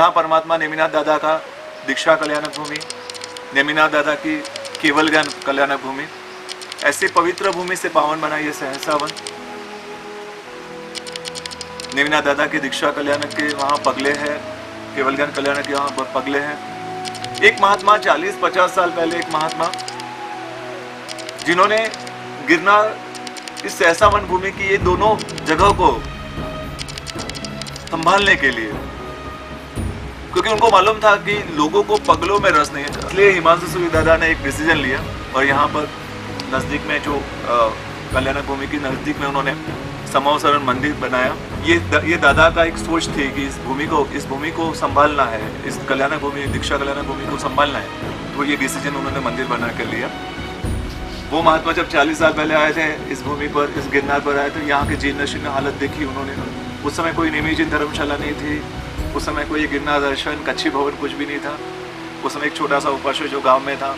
जहाँ परमात्मा नेमिनाथ दादा का दीक्षा कल्याणक भूमि, नेमिनाथ दादा की केवल ज्ञान कल्याणक भूमि, ऐसी पवित्र भूमि से पावन बना ये सहसा वन। नेमिनाथ दादा की दीक्षा कल्याणक के वहाँ पगले हैं, केवल ज्ञान कल्याणक के वहाँ पगले हैं। एक महात्मा 40-50 साल पहले, एक महात्मा जिन्होंने गिरनार, इस सहसा वन भूमि की ये दोनों जगह को संभालने के लिए, क्योंकि उनको मालूम था कि लोगों को पगलों में रस नहीं है, इसलिए हिमांशु सूरी दादा ने एक डिसीजन लिया और यहाँ पर नज़दीक में जो कल्याणक भूमि की नज़दीक में उन्होंने समावसरण मंदिर बनाया। ये दादा का एक सोच थी कि इस भूमि को संभालना है, इस कल्याणक भूमि, दीक्षा कल्याणक भूमि को संभालना है, तो ये डिसीजन उन्होंने मंदिर बना कर लिया। वो महात्मा जब 40 साल पहले आए थे इस भूमि पर, इस गिरनार पर आए थे, यहाँ की जीर्ण शीर्ण हालत देखी उन्होंने। उस समय कोई निमिजिन धर्मशाला नहीं थी, उस समय कोई गिरनार दर्शन, कच्ची भवन कुछ भी नहीं था। उस समय एक छोटा सा उपाश्रय जो गांव में था,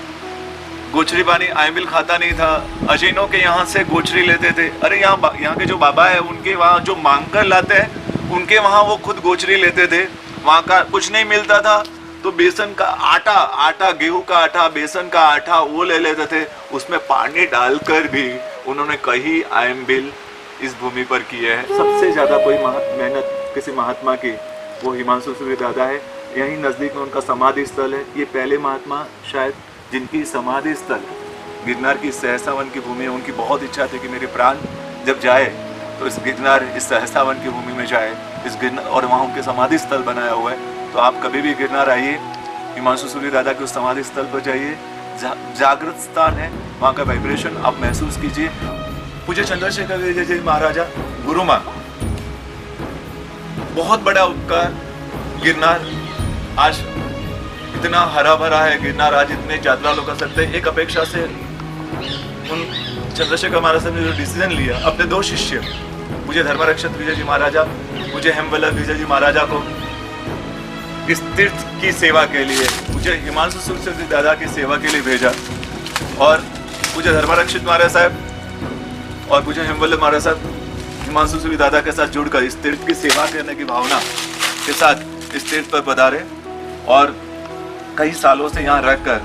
गोचरी पानी आयमिल खाता नहीं था, अजीनों के यहाँ से गोचरी लेते थे। अरे यहाँ के जो बाबा है उनके वहाँ जो मांग कर लाते हैं, उनके वहाँ वो खुद गोचरी लेते थे। वहाँ का कुछ नहीं मिलता था तो बेसन का आटा, गेहूं का आटा, बेसन का आटा वो ले लेते थे। उसमें पानी डालकर भी उन्होंने कई आयमिल इस भूमि पर किए हैं। सबसे ज्यादा कोई मेहनत किसी महात्मा की वो हिमांशु सूरी दादा है। यहीं नजदीक में उनका समाधि स्थल है। ये पहले महात्मा शायद जिनकी समाधि स्थल गिरनार की सहसा वन की भूमि है। उनकी बहुत इच्छा थी कि मेरे प्राण जब जाए तो इस गिरनार, इस सहसा वन की भूमि में जाए, इस गिरनार, और वहाँ उनके समाधि स्थल बनाया हुआ है। तो आप कभी भी गिरनार आइए, हिमांशु सूरी दादा के उस समाधि स्थल पर जाइए, जागृत स्थान है, वहाँ का वाइब्रेशन आप महसूस कीजिए। पूज्य चंद्रशेखर विजय जी महाराजा गुरु माँ, बहुत बड़ा उपकार। गिरनार आज इतना हरा भरा है, गिरनार आज इतने यात्रा लोग कर सकते हैं। एक अपेक्षा से उन चंद्रशेखर महाराज ने जो डिसीजन लिया, अपने 2 शिष्य पूज्य धर्मरक्षक विजय जी महाराजा, पूज्य हेमवल्लभ विजय जी महाराजा को इस तीर्थ की सेवा के लिए, पूज्य हिमांशु सूरी दादा की सेवा के लिए भेजा। और पूज्य धर्मरक्षित महाराज साहब और पूज्य हेमवल्लभ महाराज साहब हिमांशु सूरी दादा के साथ जुड़कर इस तीर्थ की सेवा करने की भावना के साथ इस तीर्थ पर पधारे और कई सालों से यहाँ रहकर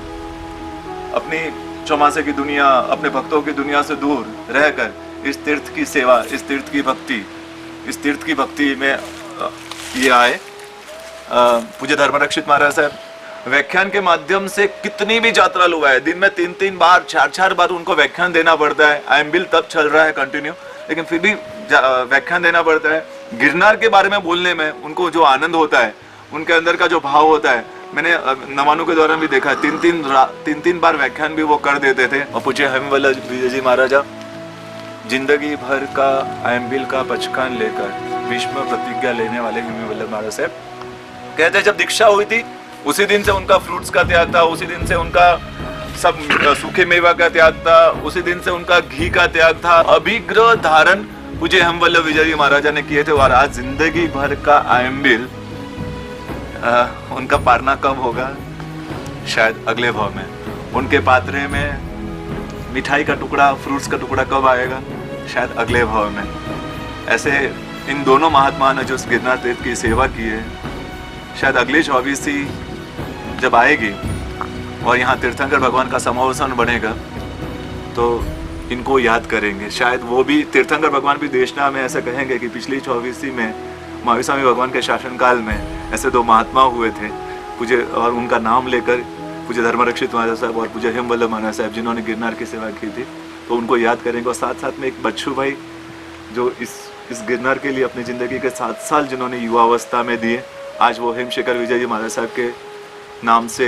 अपनी चौमासे की दुनिया, अपने भक्तों की दुनिया से दूर रहकर इस तीर्थ की सेवा, इस तीर्थ की भक्ति में ये आए। पूज्य धर्मरक्षित महाराज साहब व्याख्यान के माध्यम से कितनी भी यात्रा लोग आए, दिन में 3-3 बार, 4-4 बार उनको व्याख्यान देना पड़ता है। आयम्बिल तब चल रहा है कंटिन्यू, लेकिन फिर भी व्याख्यान देना पड़ता है। गिरनार के बारे में बोलने में उनको जो आनंद होता है, उनके अंदर का जो भाव होता है, मैंने नवानु के दौरान भी देखा, 3-3 बार व्याख्यान भी वो कर देते थे। और पूज्य हेमवल्लभ विजय जी महाराजा जिंदगी भर का आयम्बिल का बचकान लेकर भीष्म प्रतिज्ञा लेने वाले हेमवल्लभ महाराज साहब कहते, जब दीक्षा हुई थी उसी दिन से उनका फ्रूट्स का त्याग था, उसी दिन से उनका सब सूखे मेवा का त्याग था, उसी दिन से उनका घी का त्याग था। अभिग्रह धारण पूज्य हेमवल्लभ विजय जी महाराजा ने किए थे। और आज जिंदगी भर का आयम्बिल उनका पारना कब होगा? शायद अगले भाव में। उनके पात्रे में मिठाई का टुकड़ा, फ्रूट्स का टुकड़ा कब आएगा? शायद अगले भाव में। ऐसे इन दोनों महात्मा ने जो गिरनार तीर्थ की सेवा की है, शायद अगली 24वीं जब आएगी और यहाँ तीर्थंकर भगवान का समावेशन बनेगा तो इनको याद करेंगे। शायद वो भी, तीर्थंकर भगवान भी देशना में ऐसा कहेंगे कि पिछली 24वीं में महावीर स्वामी भगवान के शासनकाल में ऐसे 2 महात्मा हुए थे पूज्य, और उनका नाम लेकर पूज्य धर्मरक्षित महाराज साहब और पूज्य हेमवल्लभ महाराज साहब जिन्होंने गिरनार की सेवा की थी, तो उनको याद करेंगे। और साथ साथ में एक बच्चू भाई जो इस गिरनार के लिए अपनी ज़िंदगी के 7 साल जिन्होंने युवावस्था में दिए, आज वो हेमशेखर विजय जी महाराज साहब के नाम से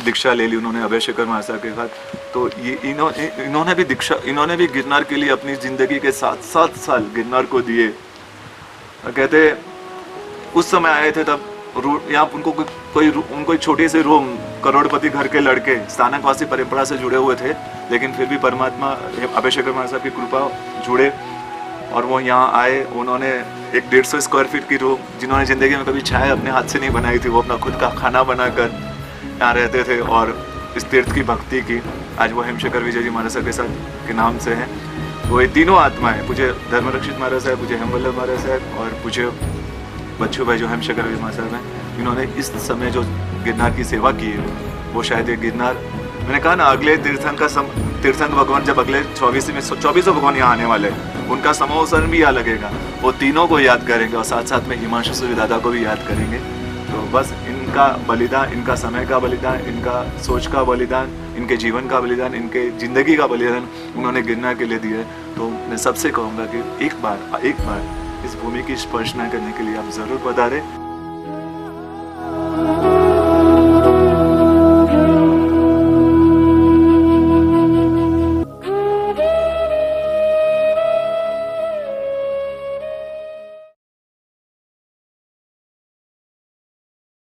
दीक्षा ले ली उन्होंने अभय शेखर महाराज साहब के साथ। तो ये इन्होंने भी गिरनार के लिए अपनी ज़िंदगी के 7 साल गिरनार को दिए। कहते उस समय आए थे तब यहाँ उनको छोटी सी रूम, करोड़पति घर के लड़के स्थानकवासी परंपरा से जुड़े हुए थे, लेकिन फिर भी परमात्मा अभय शेखर महाराज साहब की कृपा जुड़े और वो यहाँ आए। उन्होंने एक 150 स्क्वायर फीट की रूम, जिन्होंने ज़िंदगी में कभी चाय अपने हाथ से नहीं बनाई थी, वो अपना खुद का खाना बनाकर यहाँ रहते थे और इस तीर्थ की भक्ति की। आज वो हेमशेखर विजय जी महाराज साहब के साथ के नाम से हैं। वो ये तीनों आत्माएं, पूज्य धर्मरक्षित महाराज साहब, पूज्य हेमवल्लभ महाराज साहब और पूज्य बच्चू भाई जो हेमशेखर विजय महाराज साहब हैं, इन्होंने इस समय जो गिरनार की सेवा की है, वो शायद ये गिरनार, मैंने कहा ना अगले तीर्थंकर भगवान जब अगले 24 भगवान यहाँ आने वाले हैं, उनका समोत्सव भी यहाँ लगेगा, वो तीनों को याद करेंगे और साथ साथ में हिमांशु सूरी दादा को भी याद करेंगे। तो बस इनका बलिदान, इनका समय का बलिदान, इनका सोच का बलिदान, इनके जीवन का बलिदान, इनके ज़िंदगी का बलिदान उन्होंने गिरनार के लिए दिया है। तो मैं सबसे कहूँगा कि एक बार इस भूमि की स्पर्शना करने के लिए आप ज़रूर पधारें।